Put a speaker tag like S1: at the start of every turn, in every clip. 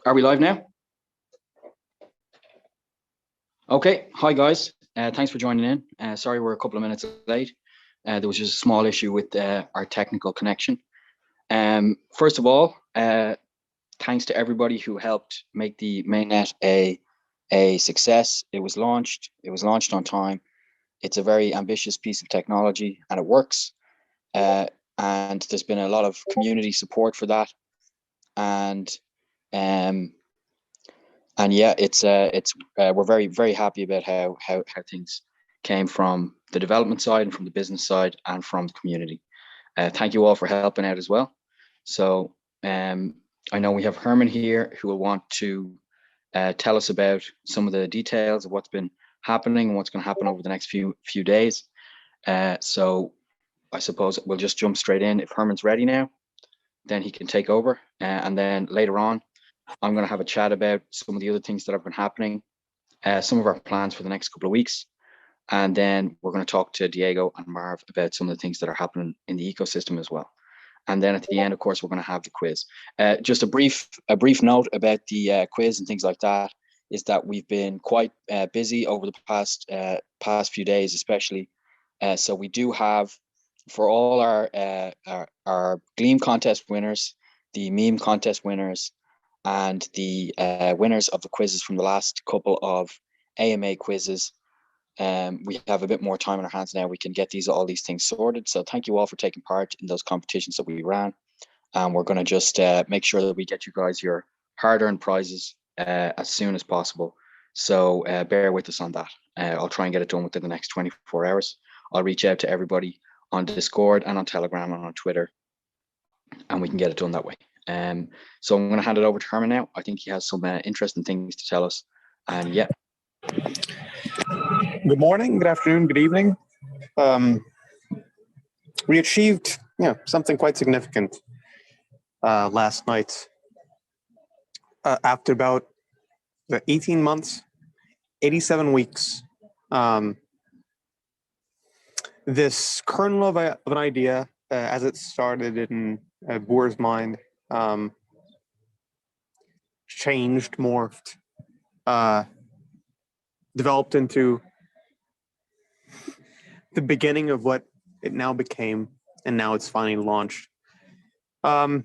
S1: Are we live now? Okay. Hi, guys. Thanks for joining in. Sorry we're a couple of minutes late. There was just a small issue with our technical connection. First of all, thanks to everybody who helped make the mainnet a success. It was launched on time. It's a very ambitious piece of technology and it works. And there's been a lot of community support for that. And yeah, we're very, very happy about how things came from the development side and from the business side and from the community. Thank you all for helping out as well. So I know we have Herman here who will want to tell us about some of the details of what's been happening and what's going to happen over the next few days. So I suppose we'll just jump straight in. If Herman's ready now, then he can take over. And then later on, I'm going to have a chat about some of the other things that have been happening, some of our plans for the next couple of weeks. And then we're going to talk to Diego and Marv about some of the things that are happening in the ecosystem as well. And then at the end, of course, we're going to have the quiz. Just a brief note about the quiz and things like that is that we've been quite busy over the past few days, especially. So we do have, for all our Gleam contest winners, the meme contest winners, and the winners of the quizzes from the last couple of AMA quizzes, we have a bit more time on our hands now. We can get all these things sorted. So thank you all for taking part in those competitions that we ran. And we're going to just make sure that we get you guys your hard-earned prizes as soon as possible. So bear with us on that. I'll try and get it done within the next 24 hours. I'll reach out to everybody on Discord and on Telegram and on Twitter, and we can get it done that way. So I'm going to hand it over to Herman now. I think he has some interesting things to tell us. And yeah.
S2: Good morning, good afternoon, good evening. We achieved something quite significant last night. After about 18 months, 87 weeks, this kernel of an idea, as it started in Boer's mind, changed, morphed, developed into the beginning of what it now became, and now it's finally launched. The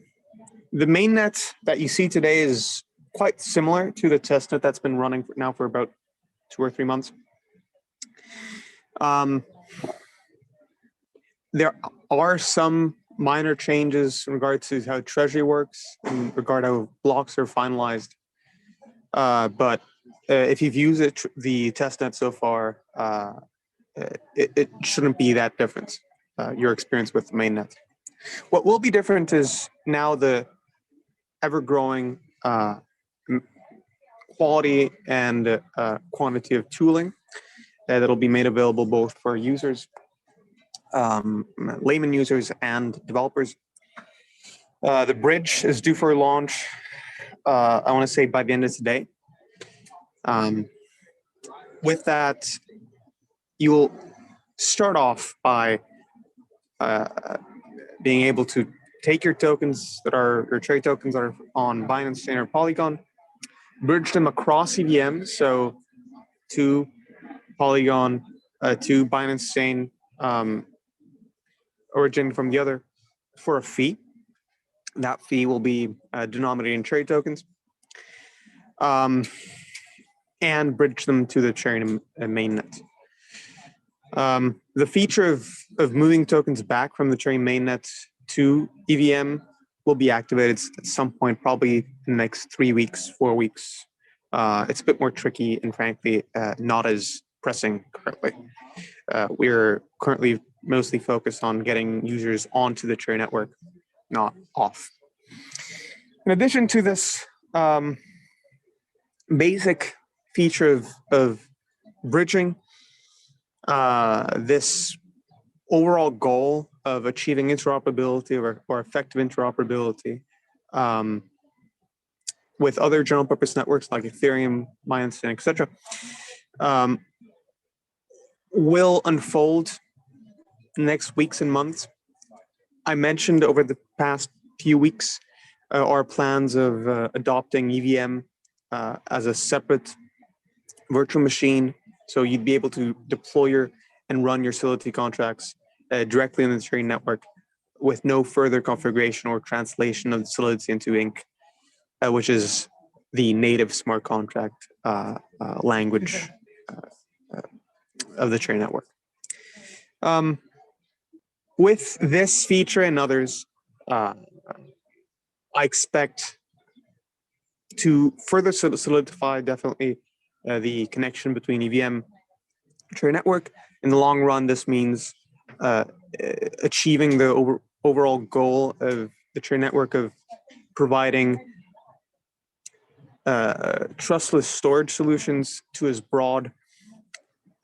S2: mainnet that you see today is quite similar to the testnet that's been running now for about 2 or 3 months. There are some minor changes in regard to how Treasury works, in regard to how blocks are finalized. But if you've used the testnet so far, it shouldn't be that different, your experience with the mainnet. What will be different is now the ever-growing quality and quantity of tooling that'll be made available both for users, layman users, and developers. The bridge is due for launch, I want to say by the end of today. With that, you will start off by being able to take your tokens your trade tokens that are on Binance Chain or Polygon, bridge them across EVM, so to Polygon, to Binance Chain, originating from the other, for a fee. That fee will be denominated in trade tokens, and bridge them to the Cherish mainnet. The feature of moving tokens back from the Cherish mainnet to EVM will be activated at some point, probably in the next 3 weeks, 4 weeks. It's a bit more tricky and frankly not as pressing currently. We're currently mostly focused on getting users onto the Cherish network, not off. In addition to this basic feature of bridging, this overall goal of achieving interoperability or effective interoperability with other general purpose networks like Ethereum, Mainnet, etc., will unfold next weeks and months. I mentioned over the past few weeks are plans of adopting EVM as a separate virtual machine. So you'd be able to deploy and run your Solidity contracts directly on the Cherry network with no further configuration or translation of the Solidity into Inc, which is the native smart contract language of the Cherry network. With this feature and others, I expect to further solidify definitely the connection between EVM and Cherry network. In the long run, this means achieving the overall goal of the Cherry network of providing trustless storage solutions to as broad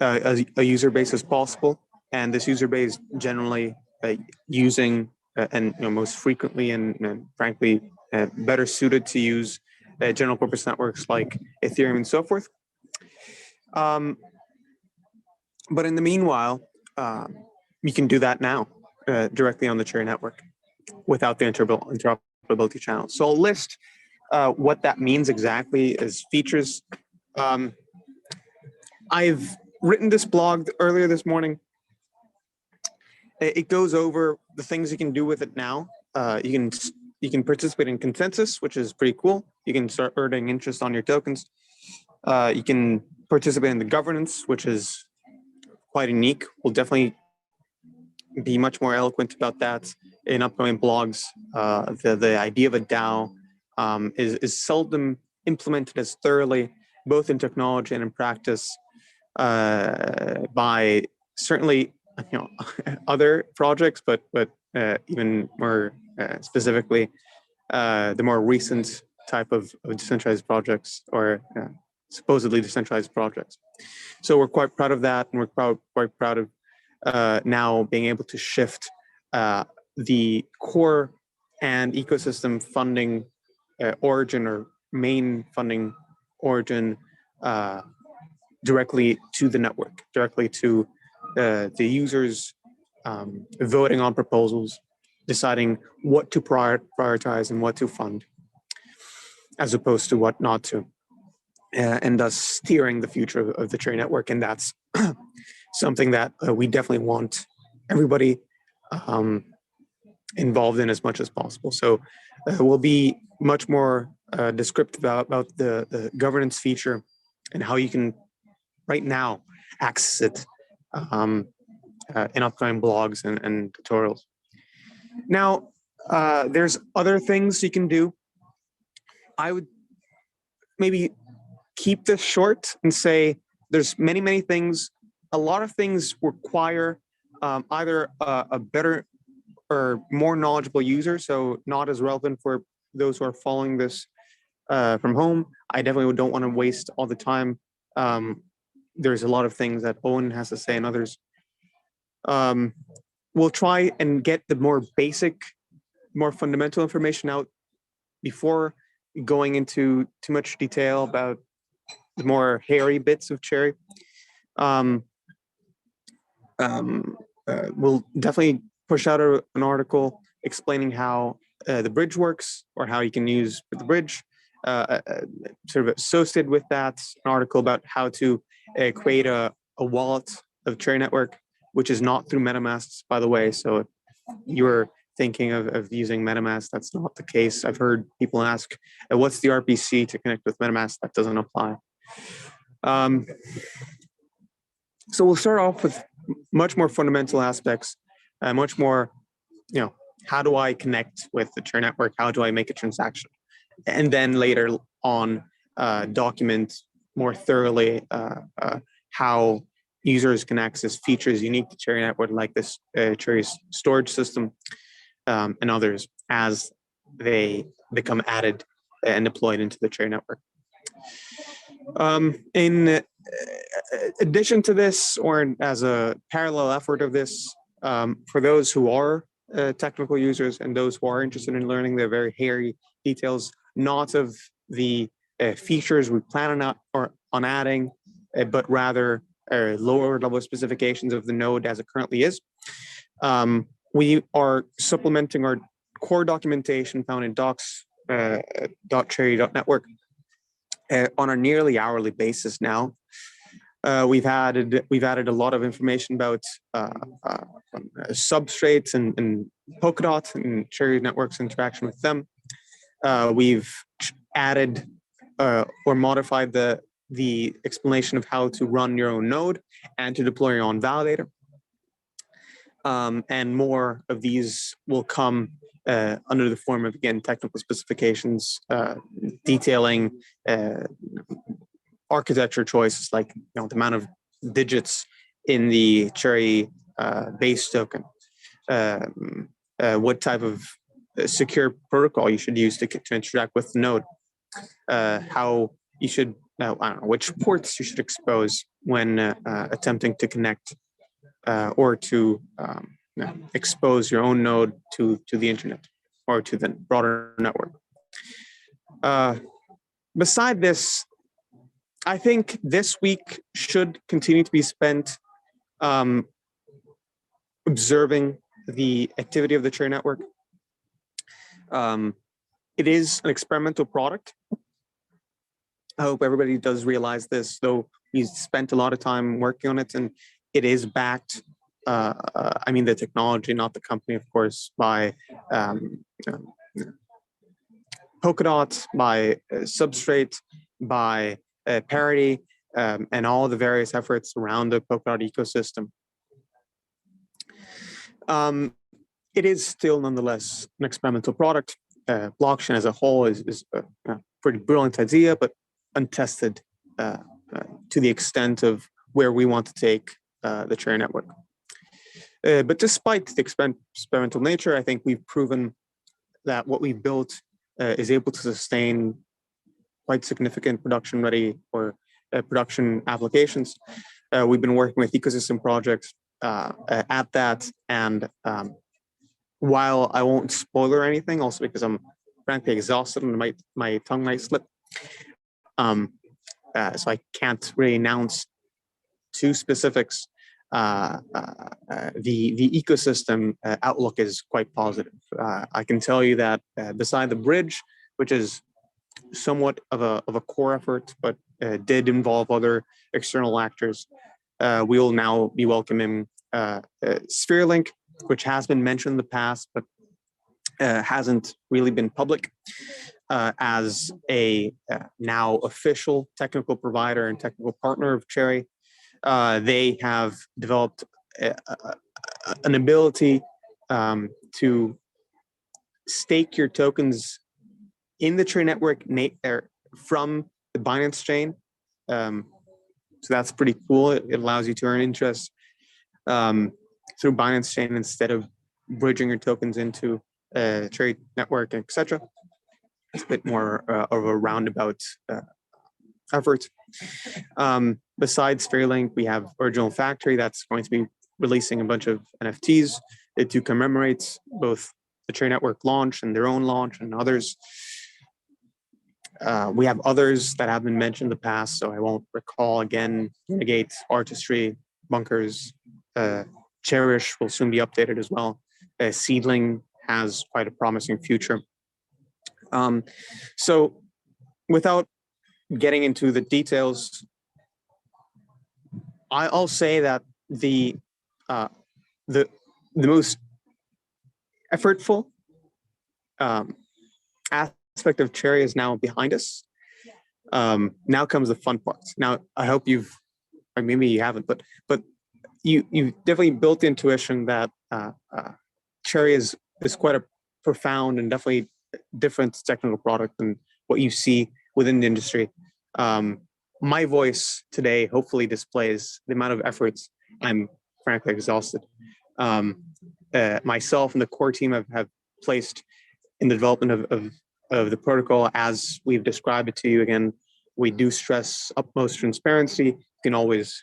S2: a user base as possible, and this user base generally using and most frequently and frankly better suited to use general purpose networks like Ethereum and so forth. But in the meanwhile, you can do that now directly on the Cherry network without the interoperability channel. So I'll list what that means exactly as features. I've written this blog earlier this morning. It goes over the things you can do with it now. You can participate in consensus, which is pretty cool. You can start earning interest on your tokens. You can participate in the governance, which is quite unique. We'll definitely be much more eloquent about that in upcoming blogs. The idea of a DAO is seldom implemented as thoroughly, both in technology and in practice, by certainly other projects, but even more specifically, the more recent type of decentralized projects or supposedly decentralized projects. So we're quite proud of that, and we're quite proud of now being able to shift the core and ecosystem funding origin or main funding origin directly to the network, directly to the users voting on proposals, deciding what to prioritize and what to fund, as opposed to what not to, and thus steering the future of the Cherry network. And that's something that we definitely want everybody involved in as much as possible. So we'll be much more descriptive about the governance feature and how you can right now access it in upcoming blogs and tutorials. Now, there's other things you can do. I would maybe keep this short and say there's many things. A lot of things require either a better or more knowledgeable user, so not as relevant for those who are following this from home. I definitely don't want to waste all the time. There's a lot of things that Owen has to say and others. We'll try and get the more basic, more fundamental information out before going into too much detail about the more hairy bits of Cherry. We'll definitely push out an article explaining how the bridge works, or how you can use the bridge. Sort of associated with that, an article about how to create a wallet of Cherry network, which is not through MetaMask, by the way. So if you're thinking of using MetaMask, that's not the case. I've heard people ask, what's the RPC to connect with MetaMask? That doesn't apply. So we'll start off with much more fundamental aspects, much more, how do I connect with the Cherry network? How do I make a transaction? And then later on, document more thoroughly how users can access features unique to Cherry network, like this Cherry storage system and others, as they become added and deployed into the Cherry network. In addition to this, or as a parallel effort of this, for those who are technical users and those who are interested in learning the very hairy details, not of the features we plan on adding, but rather lower level specifications of the node as it currently is. We are supplementing our core documentation found in docs .cherry.network on a nearly hourly basis now. We've added a lot of information about substrates and Polkadot and Cherry Network's interaction with them. We've added or modified the explanation of how to run your own node and to deploy your own validator. And more of these will come under the form of, again, technical specifications detailing architecture choices, like the amount of digits in the Cherry base token, what type of secure protocol you should use to interact with the node, how you should, I don't know, which ports you should expose when attempting to connect or to expose your own node to the internet or to the broader network. Beside this, I think this week should continue to be spent observing the activity of the Cherry network. It is an experimental product. I hope everybody does realize this, though we spent a lot of time working on it, and it is backed, I mean the technology, not the company, of course, by Polkadot, by Substrate, by Parity, and all the various efforts around the Polkadot ecosystem. It is still nonetheless an experimental product. Blockchain as a whole is a pretty brilliant idea, but untested to the extent of where we want to take the Cherry network. But despite the experimental nature, I think we've proven that what we've built is able to sustain quite significant production-ready or production applications. We've been working with ecosystem projects at that, and while I won't spoiler anything, also because I'm frankly exhausted and my tongue might slip, so I can't really announce too specifics. The ecosystem outlook is quite positive. I can tell you that beside the bridge, which is somewhat of a core effort, but did involve other external actors, we will now be welcoming Seedling, which has been mentioned in the past, but hasn't really been public, as a now official technical provider and technical partner of Cherry. They have developed an ability to stake your tokens in the Cherry network from the Binance chain. So that's pretty cool. It allows you to earn interest through Binance chain instead of bridging your tokens into Cherry network, etc. It's a bit more of a roundabout effort. Besides Seedling, we have Original Factory that's going to be releasing a bunch of NFTs to commemorate both the Cherry network launch and their own launch and others. We have others that have been mentioned in the past, so I won't recall again. Renegade, Artistry, Bunkers, Cherish will soon be updated as well. Seedling has quite a promising future. So without getting into the details, I'll say that the most effortful aspect of Cherry is now behind us. Now comes the fun part. Now I hope you've, or maybe you haven't, but you definitely built the intuition that Cherry is quite a profound and definitely different technical product than what you see within the industry. My voice today hopefully displays the amount of efforts. I'm frankly exhausted. Myself and the core team have placed in the development of the protocol as we've described it to you. Again, we do stress utmost transparency. You can always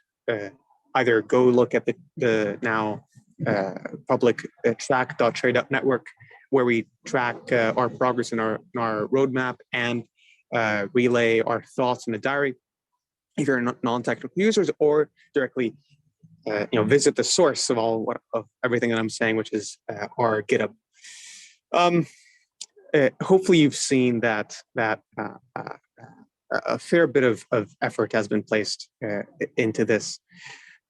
S2: either go look at the now public track.cherry.network, where we track our progress in our roadmap and relay our thoughts in the diary, if you're non-technical users, or directly visit the source of everything that I'm saying, which is our GitHub. hopefully you've seen that a fair bit of effort has been placed into this.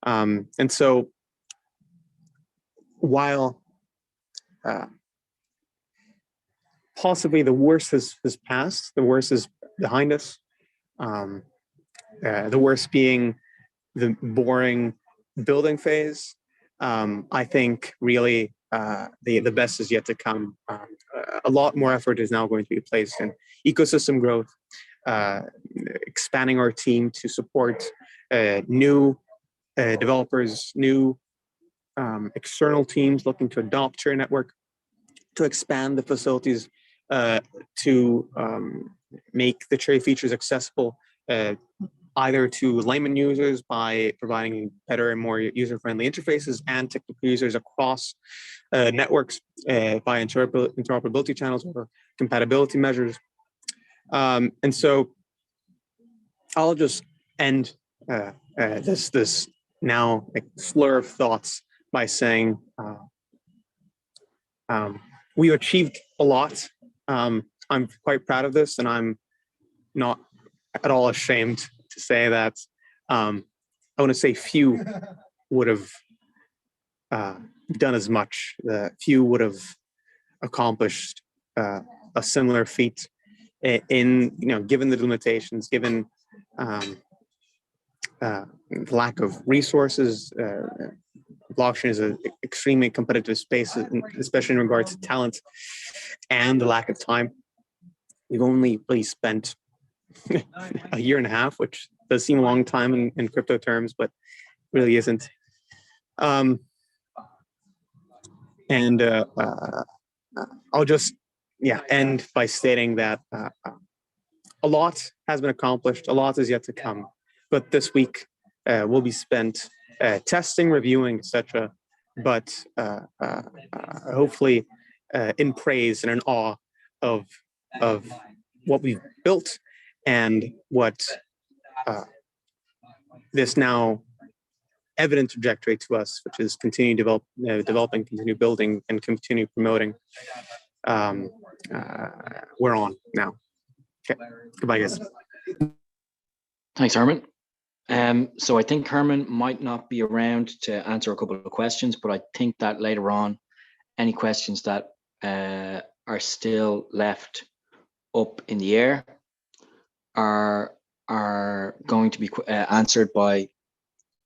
S2: And so while possibly the worst has passed, the worst is behind us, the worst being the boring building phase, I think really the best is yet to come. A lot more effort is now going to be placed in ecosystem growth, expanding our team to support new developers, new external teams looking to adopt Cherry Network, to expand the facilities, to make the Cherry features accessible either to layman users by providing better and more user-friendly interfaces, and technical users across networks by interoperability channels or compatibility measures. And so I'll just end this now slur of thoughts by saying we achieved a lot. I'm quite proud of this, and I'm not at all ashamed to say that. I want to say few would have done as much. Few would have accomplished a similar feat in, given the limitations, given the lack of resources. Blockchain is an extremely competitive space, especially in regards to talent and the lack of time. We've only really spent a year and a half, which does seem a long time in crypto terms, but really isn't. And I'll just end by stating that a lot has been accomplished, a lot is yet to come, but this week will be spent testing, reviewing, etc. But hopefully in praise and in awe of what we've built and what this now evident trajectory to us, which is continue developing, continue building, and continue promoting. We're on now. Okay, goodbye, guys.
S1: Thanks, Herman. So I think Herman might not be around to answer a couple of questions, but I think that later on, any questions that are still left up in the air are going to be answered by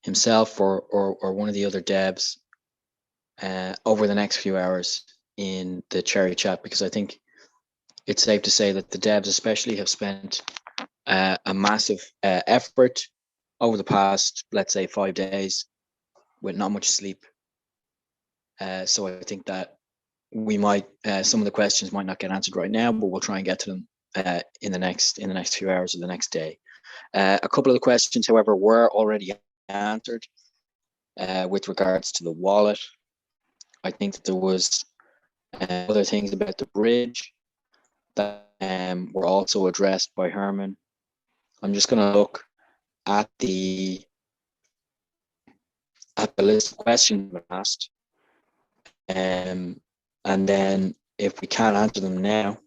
S1: himself or one of the other devs over the next few hours in the Cherry chat, because I think it's safe to say that the devs especially have spent a massive effort over the past, let's say, 5 days with not much sleep. So I think that we might, some of the questions might not get answered right now, but we'll try and get to them in the next few hours or the next day. A couple of the questions, however, were already answered with regards to the wallet. I think that there was other things about the bridge that were also addressed by Herman. I'm just going to look at the list of questions asked, and then if we can't answer them now,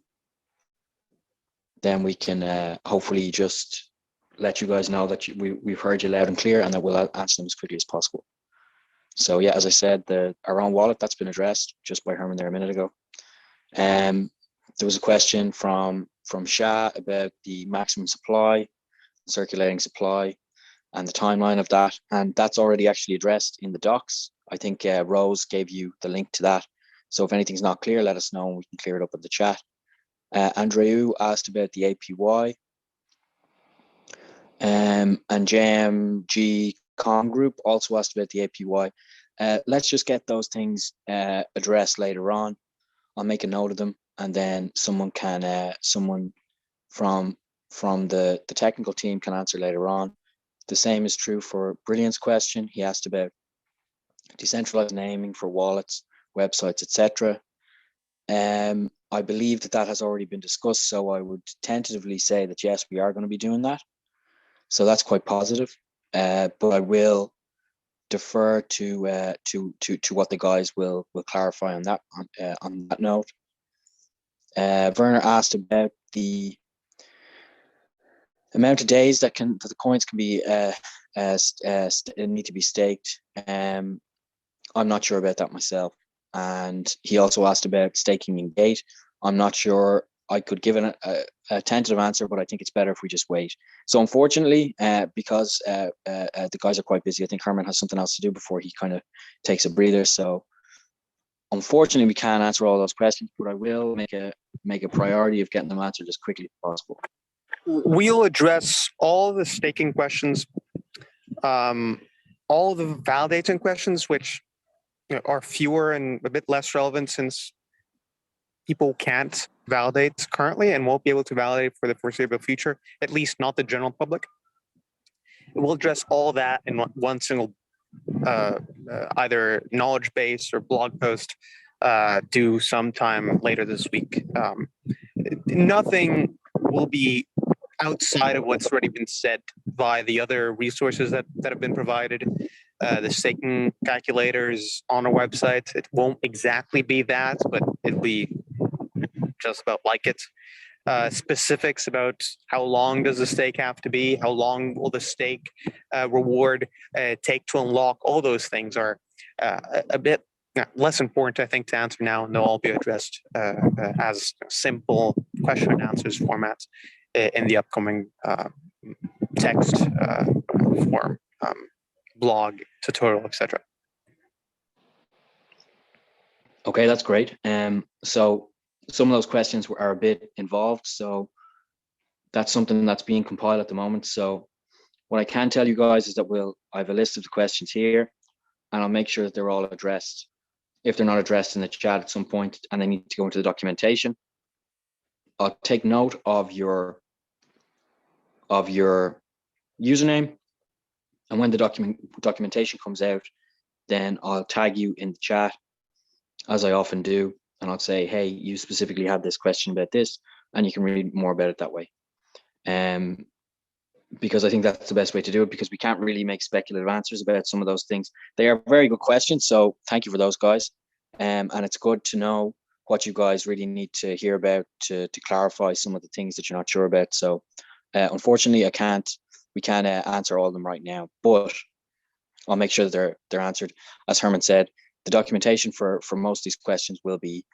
S1: then we can hopefully just let you guys know that we've heard you loud and clear, and that we'll answer them as quickly as possible. So yeah, as I said, our own wallet, that's been addressed just by Herman there a minute ago. There was a question from Shah about the maximum supply, circulating supply, and the timeline of that, and that's already actually addressed in the docs. I think Rose gave you the link to that. So if anything's not clear, let us know and we can clear it up in the chat. Andreu asked about the APY. And JMG Com Group also asked about the APY. Let's just get those things addressed later on. I'll make a note of them, and then someone from the technical team can answer later on. The same is true for Brilliant's question. He asked about decentralized naming for wallets, websites, etc. I believe that has already been discussed, so I would tentatively say that yes, we are going to be doing that. So that's quite positive. But I will defer to what the guys will clarify on that note. Werner asked about the amount of days that the coins can be need to be staked. I'm not sure about that myself. And he also asked about staking in gate. I'm not sure. I could give a tentative answer, but I think it's better if we just wait. So unfortunately, because the guys are quite busy, I think Herman has something else to do before he kind of takes a breather. So unfortunately, we can't answer all those questions, but I will make a priority of getting them answered as quickly as possible.
S2: We'll address all the staking questions, all the validating questions, which are fewer and a bit less relevant since people can't validate currently and won't be able to validate for the foreseeable future, at least not the general public. We'll address all that in one single either knowledge base or blog post due sometime later this week. Nothing will be outside of what's already been said by the other resources that have been provided. The staking calculators on our website. It won't exactly be that, but it'll be just about like it. Specifics about how long does the stake have to be, how long will the stake reward take to unlock, all those things are a bit less important, I think, to answer now, and they'll all be addressed as simple question and answers formats in the upcoming text form, blog, tutorial, etc.
S1: Okay, that's great. So some of those questions are a bit involved, so that's something that's being compiled at the moment. So what I can tell you guys is that I have a list of the questions here, and I'll make sure that they're all addressed. If they're not addressed in the chat at some point and they need to go into the documentation, I'll take note of your username, and when the documentation comes out, then I'll tag you in the chat, as I often do, and I'll say, hey, you specifically had this question about this, and you can read more about it that way. Because I think that's the best way to do it, because we can't really make speculative answers about some of those things. They are very good questions, so thank you for those, guys. And it's good to know what you guys really need to hear about to clarify some of the things that you're not sure about. So unfortunately, we can't answer all of them right now, but I'll make sure that they're answered. As Herman said, the documentation for most of these questions will be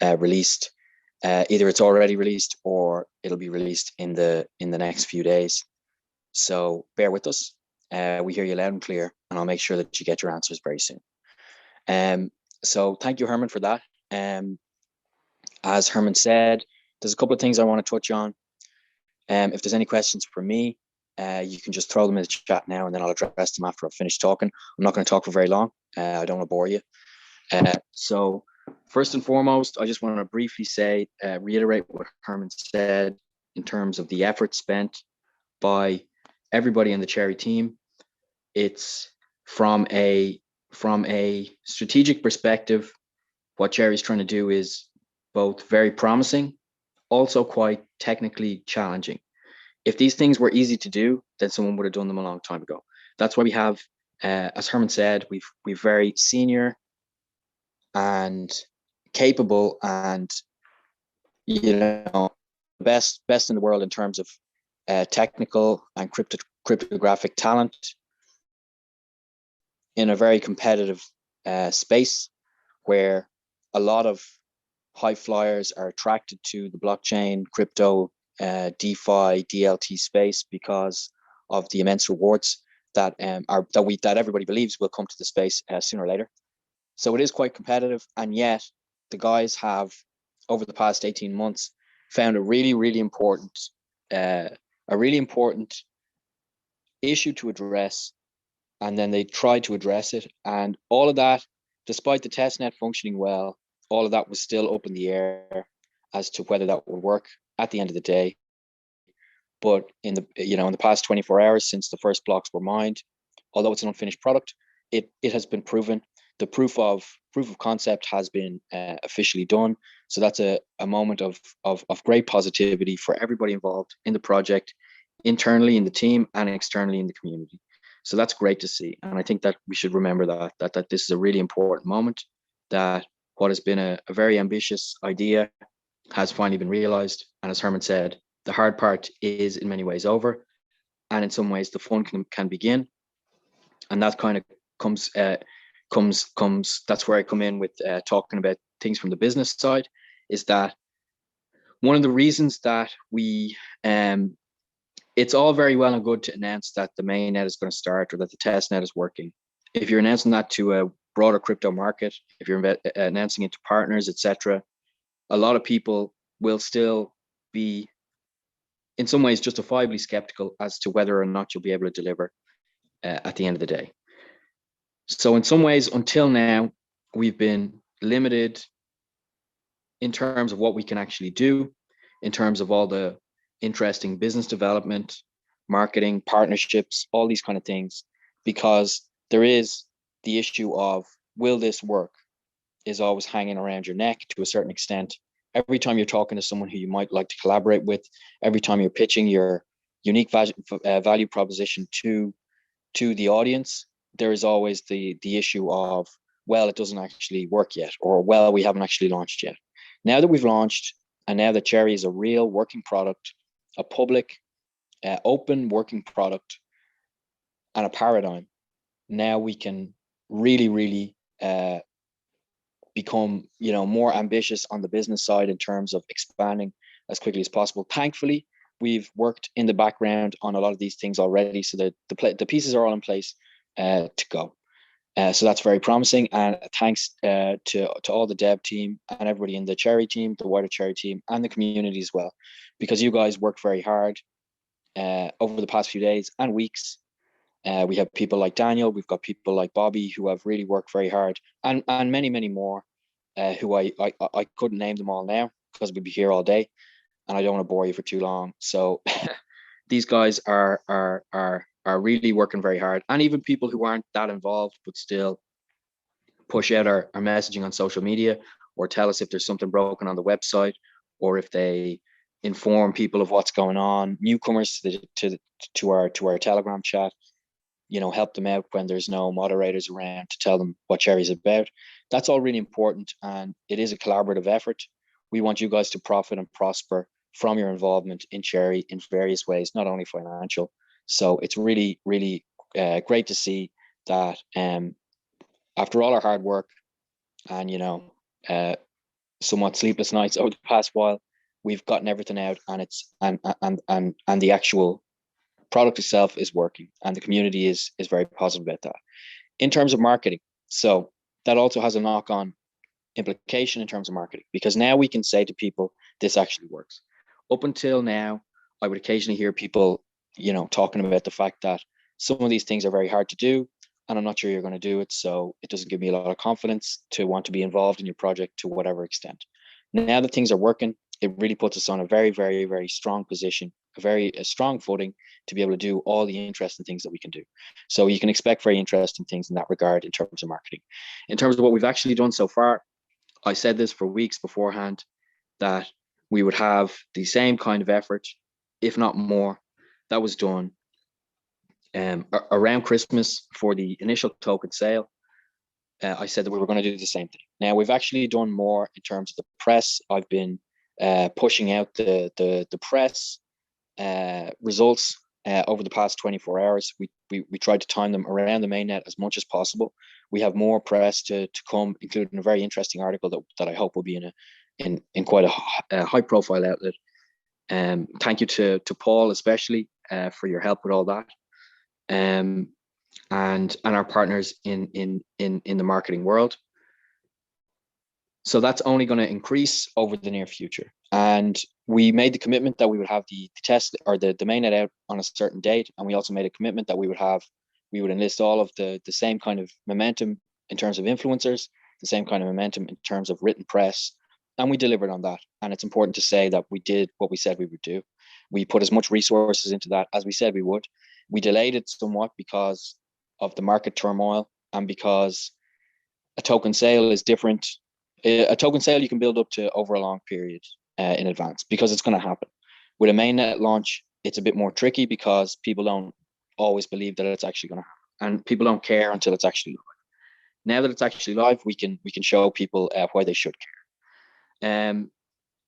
S1: released. Either it's already released or it'll be released in the next few days. So bear with us. We hear you loud and clear, and I'll make sure that you get your answers very soon. So thank you, Herman, for that. As Herman said, there's a couple of things I want to touch on. If there's any questions for me, you can just throw them in the chat now, and then I'll address them after I've finished talking. I'm not going to talk for very long. I don't want to bore you. So first and foremost, I just want to briefly say, reiterate what Herman said in terms of the effort spent by everybody in the Cherry team. It's from a strategic perspective, what Cherry's trying to do is both very promising, also quite technically challenging. If these things were easy to do, then someone would have done them a long time ago. That's why we have, as Herman said, we've very senior and capable and best in the world in terms of technical and cryptographic talent in a very competitive space where a lot of high flyers are attracted to the blockchain, crypto, DeFi, DLT space because of the immense rewards that everybody believes will come to the space sooner or later. So it is quite competitive, and yet the guys have, over the past 18 months, found a really important issue to address, and then they tried to address it, and all of that, despite the testnet functioning well, all of that was still up in the air as to whether that would work at the end of the day. But in the past 24 hours since the first blocks were mined, although it's an unfinished product, it has been proven. The proof of concept has been officially done. So that's a moment of great positivity for everybody involved in the project, internally in the team and externally in the community. So that's great to see. And I think that we should remember that this is a really important moment, that what has been a very ambitious idea has finally been realized. And as Herman said, the hard part is in many ways over. And in some ways, the fun can begin. And that kind of comes, that's where I come in with talking about things from the business side, is that one of the reasons that it's all very well and good to announce that the mainnet is going to start or that the test net is working. If you're announcing that to a broader crypto market, if you're announcing it to partners, etc., a lot of people will still be, in some ways, justifiably skeptical as to whether or not you'll be able to deliver at the end of the day. So in some ways, until now, we've been limited in terms of what we can actually do, in terms of all the interesting business development, marketing, partnerships, all these kind of things, because there is the issue of, will this work, is always hanging around your neck to a certain extent. Every time you're talking to someone who you might like to collaborate with, every time you're pitching your unique value proposition to the audience, there is always the issue of, well, it doesn't actually work yet, or well, we haven't actually launched yet. Now that we've launched, and now that Cherry is a real working product, a public, open working product, and a paradigm, now we can really become, more ambitious on the business side in terms of expanding as quickly as possible. Thankfully, we've worked in the background on a lot of these things already, so that the pieces are all in place to go. So that's very promising. And thanks to all the dev team and everybody in the Cherry team, the wider Cherry team, and the community as well, because you guys worked very hard over the past few days and weeks. We have people like Daniel, we've got people like Bobby who have really worked very hard, and many more who I couldn't name them all now because we'd be here all day, and I don't want to bore you for too long. So these guys are really working very hard, and even people who aren't that involved but still push out our messaging on social media, or tell us if there's something broken on the website, or if they inform people of what's going on, newcomers to our Telegram chat, help them out when there's no moderators around to tell them what Cherry's about. That's all really important, and it is a collaborative effort. We want you guys to profit and prosper from your involvement in Cherry in various ways, not only financial. So it's really great to see that after all our hard work and somewhat sleepless nights over the past while, we've gotten everything out, and it's and the actual product itself is working, and the community is very positive about that. In terms of marketing, so that also has a knock-on implication in terms of marketing, because now we can say to people, this actually works. Up until now, I would occasionally hear people, talking about the fact that some of these things are very hard to do, and I'm not sure you're going to do it, so it doesn't give me a lot of confidence to want to be involved in your project to whatever extent. Now that things are working, it really puts us on a very strong position, a strong footing to be able to do all the interesting things that we can do. So you can expect very interesting things in that regard in terms of marketing. In terms of what we've actually done so far, I said this for weeks beforehand, that we would have the same kind of effort, if not more, that was done around Christmas for the initial token sale. I said that we were going to do the same thing. Now we've actually done more in terms of the press. I've been pushing out the press results over the past 24 hours. We tried to time them around the mainnet as much as possible. We have more press to come, including a very interesting article that I hope will be in quite a high profile outlet. Thank you to Paul especially for your help with all that, and our partners in the marketing world. So that's only going to increase over the near future. And we made the commitment that we would have the test or the mainnet out on a certain date. And we also made a commitment that we would enlist all of the same kind of momentum in terms of influencers, the same kind of momentum in terms of written press. And we delivered on that. And it's important to say that we did what we said we would do. We put as much resources into that as we said we would. We delayed it somewhat because of the market turmoil, and because a token sale is different. A token sale you can build up to over a long period in advance, because it's going to happen. With a mainnet launch, it's a bit more tricky because people don't always believe that it's actually going to happen, and people don't care until it's actually live. Now that it's actually live, we can show people why they should care.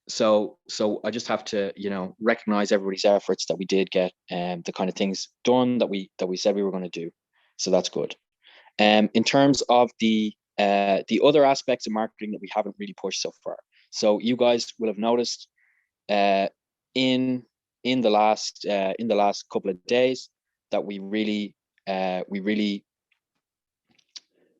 S1: so I just have to, recognize everybody's efforts that we did get and the kind of things done that we said we were going to do. So that's good. In terms of the other aspects of marketing that we haven't really pushed so far. So you guys will have noticed in the last couple of days that we really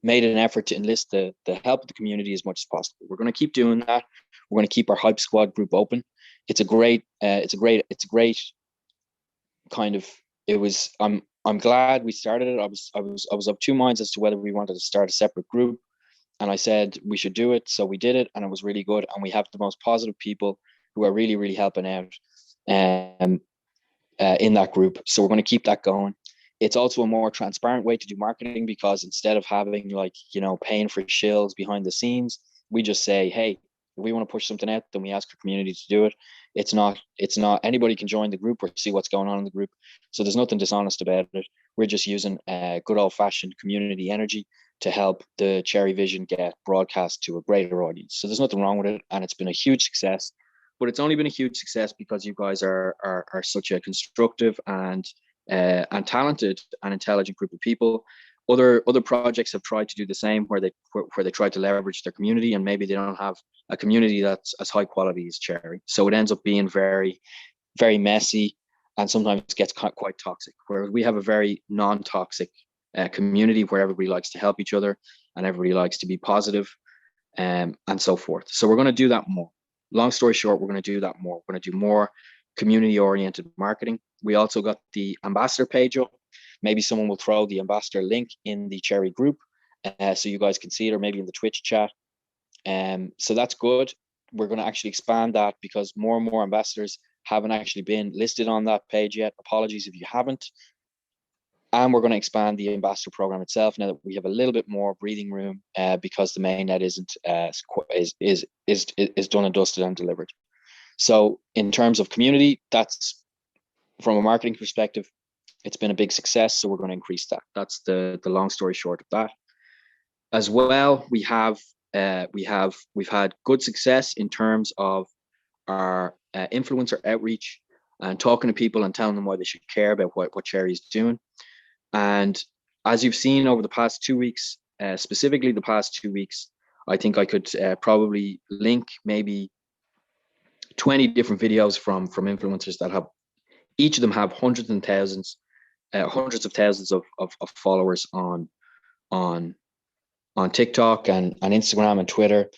S1: made an effort to enlist the help of the community as much as possible. We're going to keep doing that. We're going to keep our Hype Squad group open. It's a great kind of. I'm glad we started it. I was of two minds as to whether we wanted to start a separate group, and I said we should do it. So we did it, and it was really good. And we have the most positive people who are really, really helping out in that group. So we're going to keep that going. It's also a more transparent way to do marketing because instead of having paying for shills behind the scenes, we just say, hey, if we want to push something out, then we ask our community to do it. It's not anybody can join the group or see what's going on in the group. So there's nothing dishonest about it. We're just using good old fashioned community energy to help the Cherry Vision get broadcast to a greater audience. So there's nothing wrong with it. And it's been a huge success, but it's only been a huge success because you guys are such a constructive and talented and intelligent group of people. Other projects have tried to do the same, where they try to leverage their community, and maybe they don't have a community that's as high quality as Cherry. So it ends up being very, very messy, and sometimes gets quite toxic. Whereas we have a very non-toxic community where everybody likes to help each other and everybody likes to be positive, and so forth. So we're going to do that more. Long story short, we're going to do that more. We're going to do more community-oriented marketing. We also got the ambassador page up. Maybe someone will throw the ambassador link in the Cherry group so you guys can see it, or maybe in the Twitch chat. So that's good. We're going to actually expand that because more and more ambassadors haven't actually been listed on that page yet. Apologies if you haven't. And we're going to expand the ambassador program itself now that we have a little bit more breathing room because the mainnet isn't is done and dusted and delivered. So in terms of community, that's from a marketing perspective, it's been a big success. So we're going to increase that. That's the long story short of that. As well, we've had good success in terms of our influencer outreach and talking to people and telling them why they should care about what Cherry is doing. And as you've seen over the past 2 weeks, specifically the past 2 weeks, I think I could probably link maybe 20 different videos from influencers that have, each of them have hundreds of thousands of followers on TikTok and Instagram and Twitter.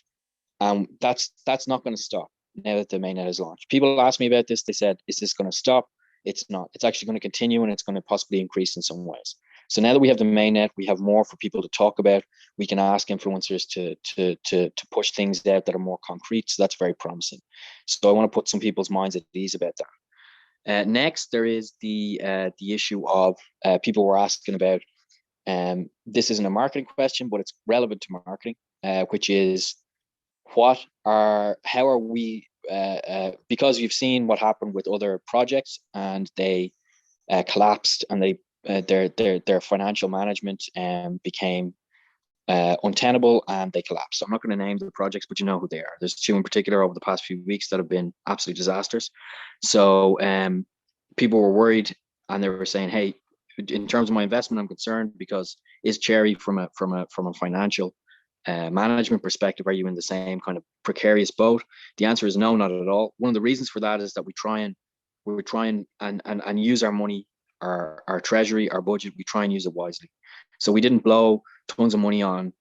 S1: That's not going to stop now that the mainnet is launched. People asked me about this. They said, is this going to stop? It's not. It's actually going to continue, and it's going to possibly increase in some ways. So now that we have the mainnet, we have more for people to talk about. We can ask influencers to push things out that are more concrete. So that's very promising. So I want to put some people's minds at ease about that. Next, there is the issue of people were asking about. This isn't a marketing question, but it's relevant to marketing, which is how are we? Because you've seen what happened with other projects, and they collapsed, and their financial management became untenable, and they collapsed. So I'm not going to name the projects, but you know who they are. There's two in particular over the past few weeks that have been absolute disasters. So people were worried, and they were saying, "Hey, in terms of my investment, I'm concerned because is Cherry from a financial management perspective, are you in the same kind of precarious boat?" The answer is no, not at all. One of the reasons for that is that we try and use our money, our treasury, our budget. We try and use it wisely. So we didn't blow tons of money on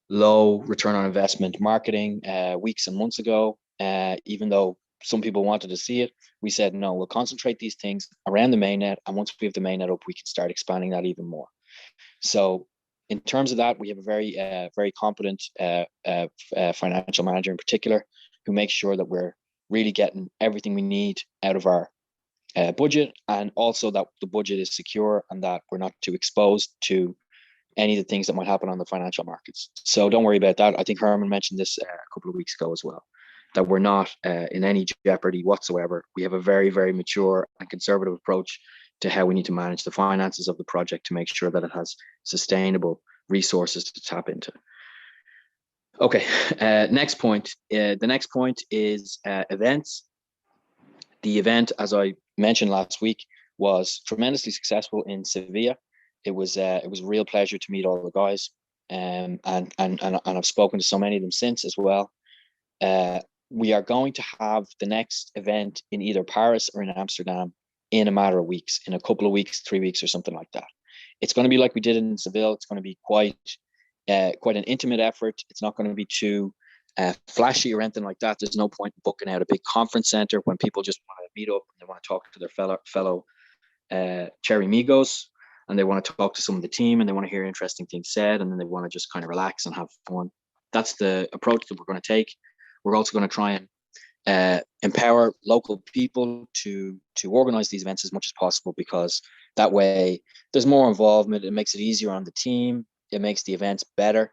S1: low return on investment marketing weeks and months ago, even though some people wanted to see it. We said, no, we'll concentrate these things around the mainnet. And once we have the mainnet up, we can start expanding that even more. So in terms of that, we have a very competent financial manager in particular who makes sure that we're really getting everything we need out of our budget, and also that the budget is secure and that we're not too exposed to any of the things that might happen on the financial markets. So don't worry about that. I think Herman mentioned this a couple of weeks ago as well, that we're not in any jeopardy whatsoever. We have a very, very mature and conservative approach to how we need to manage the finances of the project to make sure that it has sustainable resources to tap into. Okay, next point. The next point is events. The event, as I mentioned last week, was tremendously successful in Sevilla. It was a real pleasure to meet all the guys, and I've spoken to so many of them since as well. We are going to have the next event in either Paris or in Amsterdam in a matter of weeks, in a couple of weeks, 3 weeks, or something like that. It's going to be like we did in Seville. It's going to be quite an intimate effort. It's not going to be too flashy or anything like that. There's no point in booking out a big conference center when people just want to meet up and they want to talk to their fellow Cherry Migos, and they want to talk to some of the team, and they want to hear interesting things said, and then they want to just kind of relax and have fun. That's the approach that we're going to take. We're also going to try and empower local people to organize these events as much as possible, because that way there's more involvement. It makes it easier on the team. It makes the events better.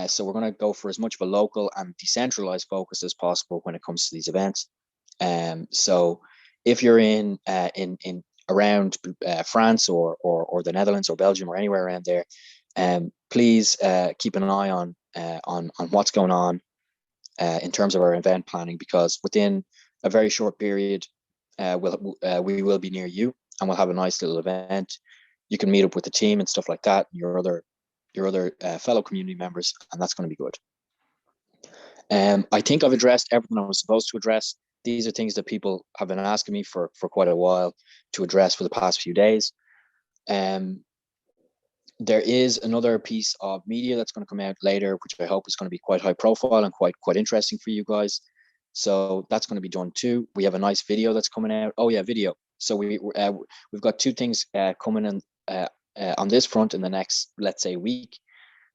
S1: So we're going to go for as much of a local and decentralized focus as possible when it comes to these events. So if you're in around France or the Netherlands or Belgium or anywhere around there, please keep an eye on what's going on in terms of our event planning, because within a very short period, we will be near you, and we'll have a nice little event. You can meet up with the team and stuff like that, and your other fellow community members, and that's going to be good. I think I've addressed everything I was supposed to address. These are things that people have been asking me for quite a while to address for the past few days. There is another piece of media that's going to come out later, which I hope is going to be quite high profile and quite interesting for you guys. So that's going to be done too. We have a nice video that's coming out. Oh yeah, video. So we've got two things coming in on this front in the next, let's say, week.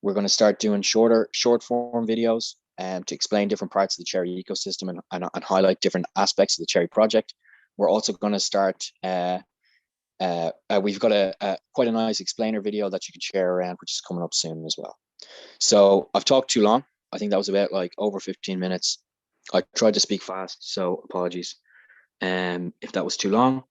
S1: We're going to start doing short form videos to explain different parts of the Cherry ecosystem and highlight different aspects of the Cherry project. We're also going to start. We've got quite a nice explainer video that you can share around, which is coming up soon as well. So I've talked too long. I think that was about like over 15 minutes. I tried to speak fast, so apologies if that was too long.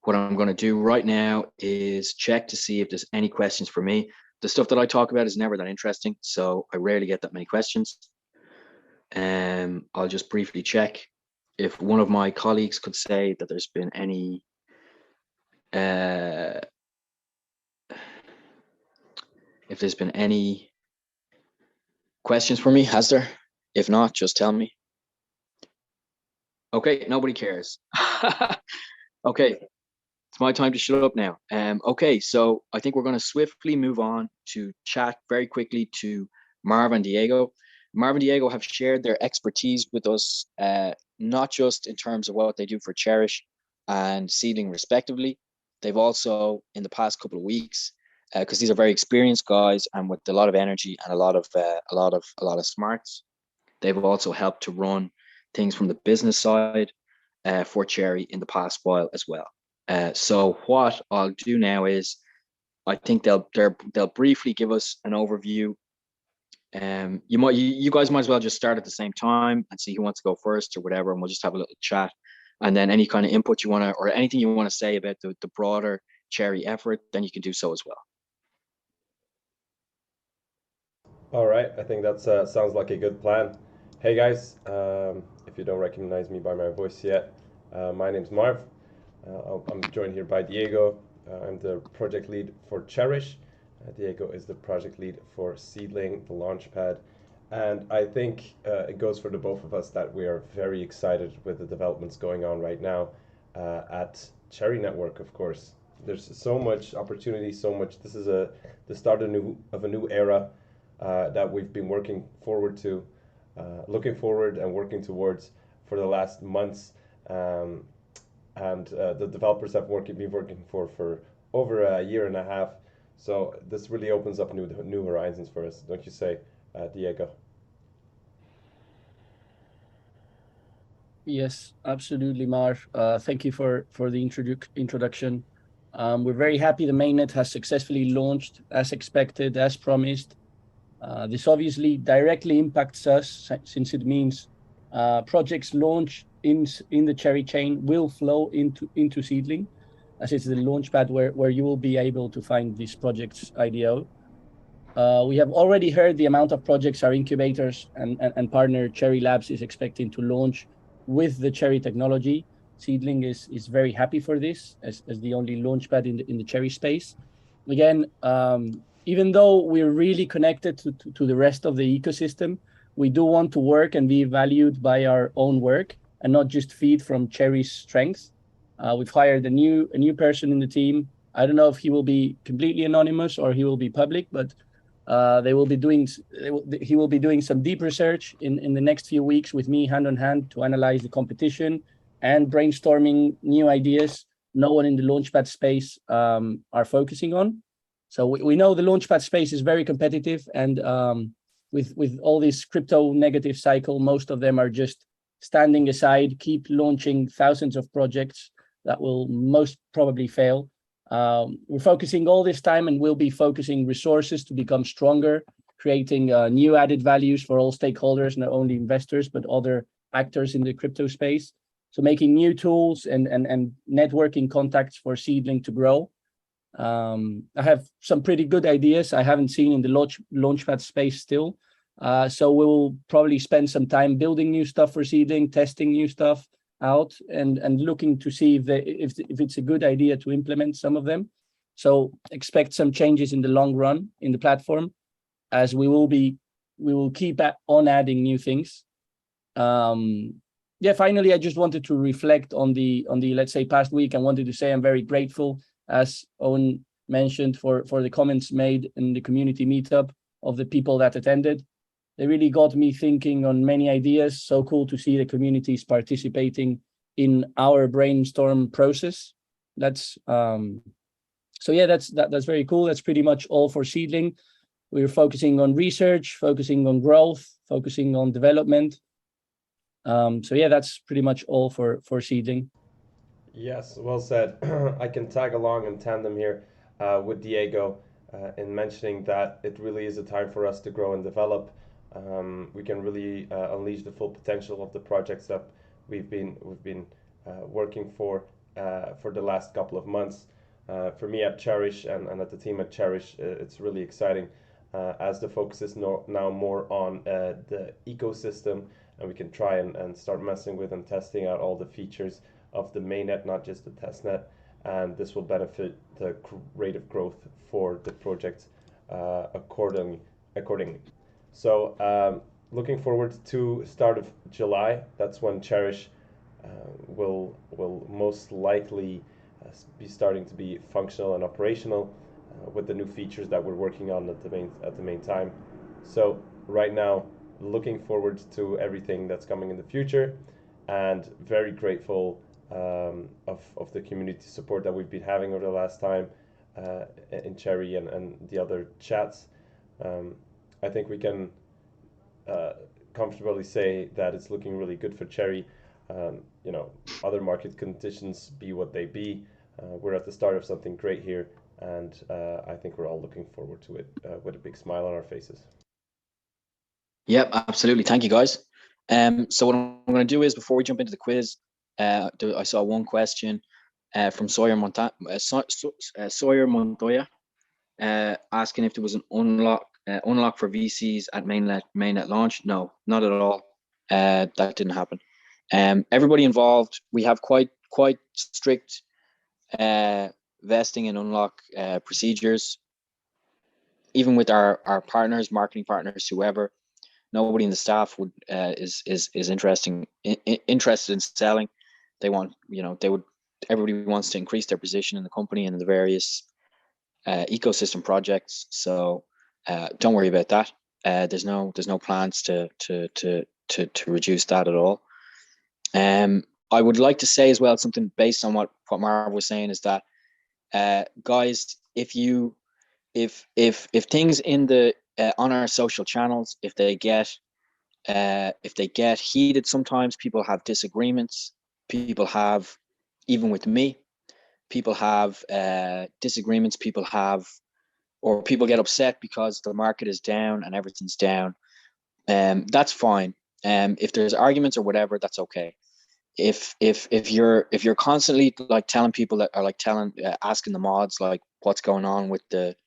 S1: What I'm going to do right now is check to see if there's any questions for me. The stuff that I talk about is never that interesting, so I rarely get that many questions. I'll just briefly check if one of my colleagues could say that there's been any if there's been any questions for me. Has there? If not, just tell me. Okay, nobody cares. Okay, it's my time to shut up now. Okay, so I think we're going to swiftly move on to chat very quickly to Marv and Diego. Marv and Diego have shared their expertise with us, not just in terms of what they do for Cherish and Seedling respectively. They've also, in the past couple of weeks, because these are very experienced guys and with a lot of energy and a lot of smarts, they've also helped to run things from the business side for Cherry in the past while as well. So what I'll do now is, I think they'll briefly give us an overview. You guys might as well just start at the same time and see who wants to go first or whatever, and we'll just have a little chat. And then any kind of input you want to, or anything you want to say about the broader Cherry effort, then you can do so as well.
S3: All right, I think that sounds like a good plan. Hey guys, if you don't recognize me by my voice yet, my name's Marv. I'm joined here by Diego. I'm the project lead for Cherish. Diego is the project lead for Seedling, the Launchpad. And I think it goes for the both of us that we are very excited with the developments going on right now at Cherry Network, of course. There's so much opportunity, so much. This is the start of a new era that we've been working forward to, looking forward and working towards for the last months. And the developers have been working for over a year and a half. So this really opens up new horizons for us, don't you say, Diego?
S4: Yes, absolutely, Marv. Thank you for the introduction. We're very happy the mainnet has successfully launched as expected, as promised. This obviously directly impacts us since it means projects launched in the Cherry chain will flow into Seedling, as it's the launchpad where you will be able to find these projects IDO. We have already heard the amount of projects our incubators and partner Cherry Labs is expecting to launch with the Cherry technology. Seedling is very happy for this as the only launchpad in the Cherry space. Again, even though we're really connected to the rest of the ecosystem, we do want to work and be valued by our own work and not just feed from Cherry's strengths. We've hired a new person in the team. I don't know if he will be completely anonymous or he will be public, but he will be doing some deep research in the next few weeks with me hand on hand to analyze the competition and brainstorming new ideas no one in the launchpad space are focusing on. So we know the launchpad space is very competitive, and with all this crypto negative cycle, most of them are just standing aside, keep launching thousands of projects that will most probably fail. We're focusing all this time, and we'll be focusing resources to become stronger, creating new added values for all stakeholders, not only investors, but other actors in the crypto space. So making new tools and networking contacts for Seedling to grow. I have some pretty good ideas I haven't seen in the launchpad space still. So we'll probably spend some time building new stuff for Seedling, testing new stuff out, and looking to see if it's a good idea to implement some of them. So expect some changes in the long run in the platform, as we will keep on adding new things. Yeah, finally, I just wanted to reflect on the let's say past week. I wanted to say I'm very grateful, as Owen mentioned, for the comments made in the community meetup of the people that attended. They really got me thinking on many ideas. So cool to see the communities participating in our brainstorm process. That's so yeah, that's very cool. That's pretty much all for Seedling. We're focusing on research, focusing on growth, focusing on development. So yeah, that's pretty much all for Seedling.
S3: Yes, well said. I can tag along in tandem here with Diego in mentioning that it really is a time for us to grow and develop. We can really unleash the full potential of the projects that we've been working for the last couple of months. For me at Cherish and at the team at Cherish, it's really exciting as the focus is now more on the ecosystem, and we can try and start messing with and testing out all the features of the mainnet, not just the testnet, and this will benefit the rate of growth for the project accordingly. So looking forward to start of July. That's when Cherish will most likely be starting to be functional and operational with the new features that we're working on at the main time. So right now, looking forward to everything that's coming in the future, and very grateful of the community support that we've been having over the last time in Cherry and the other chats. I think we can comfortably say that it's looking really good for Cherry. Other market conditions be what they be. We're at the start of something great here, and I think we're all looking forward to it with a big smile on our faces.
S1: Yep, absolutely. Thank you, guys. So what I'm going to do is, before we jump into the quiz, I saw one question from Sawyer Montoya asking if there was an unlock for VCs at mainnet launch. No, not at all. That didn't happen. Everybody involved, we have quite strict vesting and unlock procedures. Even with our partners, marketing partners, whoever, nobody in the staff is interested in selling. They want, everybody wants to increase their position in the company and in the various ecosystem projects. So don't worry about that. There's no plans to reduce that at all. I would like to say as well, something based on what Marv was saying, is that guys, if things in the on our social channels, if they get heated, sometimes people have disagreements. People have, even with me, people have disagreements. People get upset because the market is down and everything's down. That's fine. If there's arguments or whatever, that's okay. If you're constantly like telling people that are like asking the mods like what's going on with the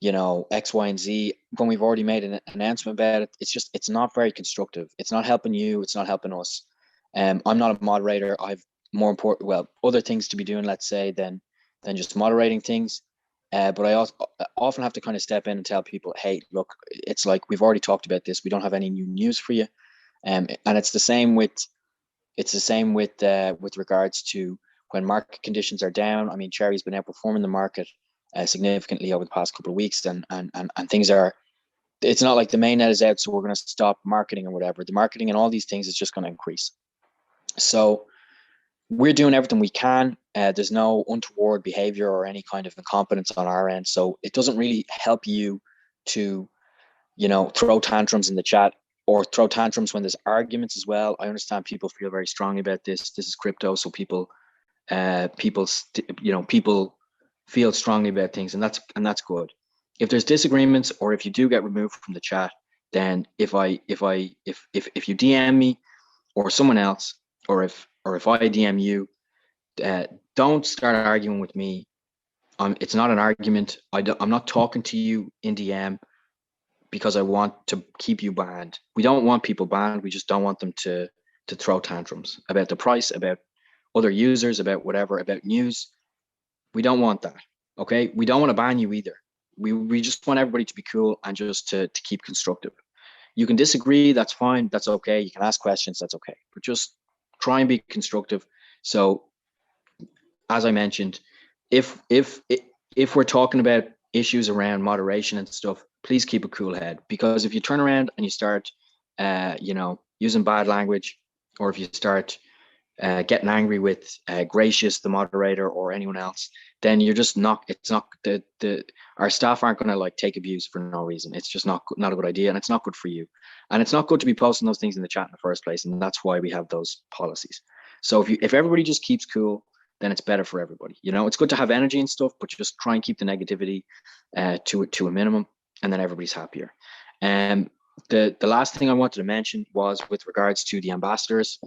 S1: X, Y, and Z when we've already made an announcement about it. It's not very constructive. It's not helping you. It's not helping us. I'm not a moderator. I've other things to be doing, let's say, than just moderating things. But I also often have to kind of step in and tell people, hey, look, it's like we've already talked about this. We don't have any new news for you. And it's the same with with regards to when market conditions are down. I mean, Cherry's been outperforming the market significantly over the past couple of weeks, and things are. It's not like the mainnet is out, so we're going to stop marketing or whatever. The marketing and all these things is just going to increase. So we're doing everything we can. There's no untoward behavior or any kind of incompetence on our end. So it doesn't really help you to, throw tantrums in the chat or throw tantrums when there's arguments as well. I understand people feel very strongly about this. This is crypto, so people feel strongly about things, and that's good. If there's disagreements or if you do get removed from the chat, then if you DM me or someone else, or if I DM you, don't start arguing with me. It's not an argument. I'm not talking to you in DM because I want to keep you banned. We don't want people banned. We just don't want them to throw tantrums about the price, about other users, about whatever, about news. We don't want that. Okay. We don't want to ban you either. We just want everybody to be cool and just to keep constructive. You can disagree. That's fine. That's okay. You can ask questions. That's okay. But just try and be constructive. So, as I mentioned, if we're talking about issues around moderation and stuff, please keep a cool head, because if you turn around and you start, using bad language, or if you start getting angry with Gracious, the moderator, or anyone else, then you're just not. It's not our staff aren't going to take abuse for no reason. It's just not a good idea, and it's not good for you, and it's not good to be posting those things in the chat in the first place, and that's why we have those policies. So if everybody just keeps cool, then it's better for everybody. It's good to have energy and stuff, but just try and keep the negativity to a minimum, and then everybody's happier. The last thing I wanted to mention was with regards to the ambassadors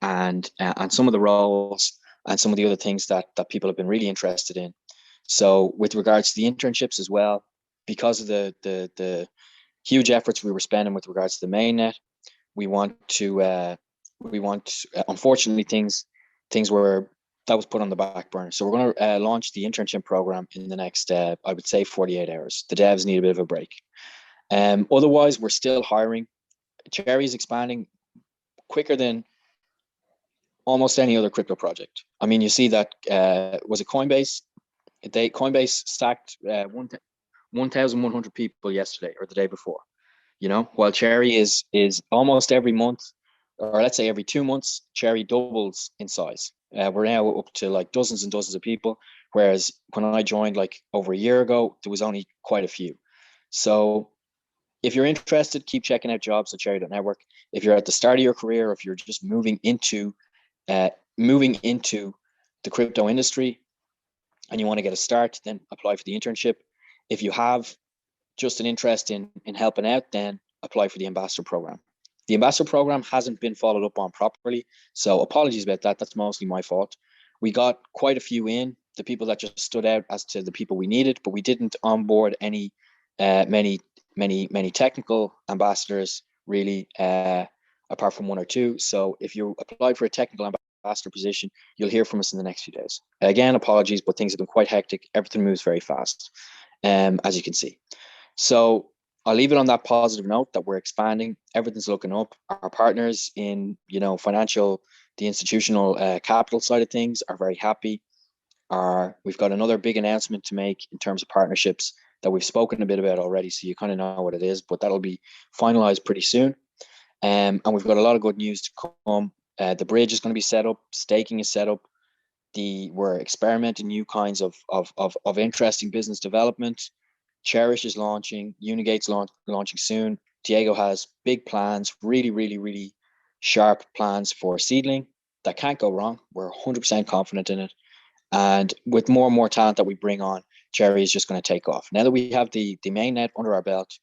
S1: and some of the roles and some of the other things that people have been really interested in. So with regards to the internships as well, because of the huge efforts we were spending with regards to the mainnet, unfortunately things were that was put on the back burner. So we're going to launch the internship program in the next, I would say, 48 hours. The devs need a bit of a break. Otherwise, we're still hiring. Cherry's expanding quicker than almost any other crypto project. I mean, you see that, was it Coinbase? Coinbase sacked 1,100 people yesterday or the day before. While Cherry is almost every month, or let's say every 2 months, Cherry doubles in size. We're now up to dozens and dozens of people, whereas when I joined over a year ago, there was only quite a few. So if you're interested, keep checking out jobs at cherry.network. If you're at the start of your career, or if you're just moving into the crypto industry and you want to get a start, then apply for the internship. If you have just an interest in helping out, then apply for the ambassador program. The ambassador program hasn't been followed up on properly, so apologies about that. That's mostly my fault. We got quite a few in, the people that just stood out as to the people we needed, but we didn't onboard any many technical ambassadors really, apart from one or two. So if you apply for a technical ambassador position, you'll hear from us in the next few days. Again, apologies, but things have been quite hectic. Everything moves very fast, as you can see. So I'll leave it on that positive note that we're expanding. Everything's looking up. Our partners in, the institutional capital side of things are very happy. We've got another big announcement to make in terms of partnerships that we've spoken a bit about already, so you kind of know what it is, but that'll be finalized pretty soon. And we've got a lot of good news to come. The bridge is going to be set up. Staking is set up. We're experimenting new kinds of interesting business development. Cherish is launching. Unigate's launching soon. Diego has big plans, really, really, really sharp plans for Seedling that can't go wrong. We're 100% confident in it. And with more and more talent that we bring on, Cherry is just going to take off. Now that we have the mainnet under our belt,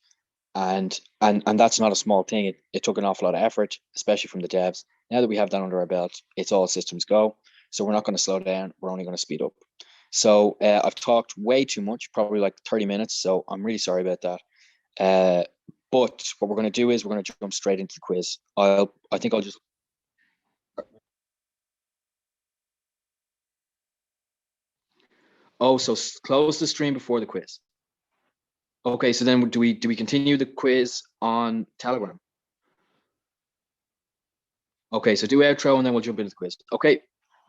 S1: and that's not a small thing. It took an awful lot of effort, especially from the devs. Now that we have that under our belt, it's all systems go. So we're not going to slow down. We're only going to speed up. So I've talked way too much, probably like 30 minutes. So I'm really sorry about that. But what we're going to do is we're going to jump straight into the quiz. I think I'll just. Oh, so close the stream before the quiz. Okay, so then do we continue the quiz on Telegram? Okay, so do outro and then we'll jump into the quiz. Okay,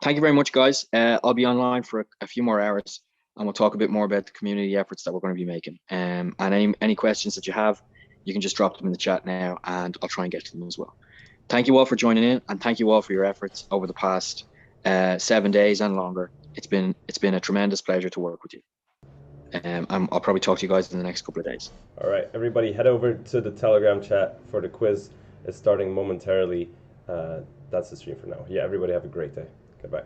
S1: thank you very much, guys. I'll be online for a few more hours and we'll talk a bit more about the community efforts that we're going to be making. And any questions that you have, you can just drop them in the chat now and I'll try and get to them as well. Thank you all for joining in and thank you all for your efforts over the past 7 days and longer. It's been a tremendous pleasure to work with you. I'll probably talk to you guys in the next couple of days.
S3: All right, everybody, head over to the Telegram chat for the quiz. It's starting momentarily. That's the stream for now. Yeah, everybody have a great day. Goodbye.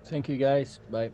S4: Thank you, guys. Bye.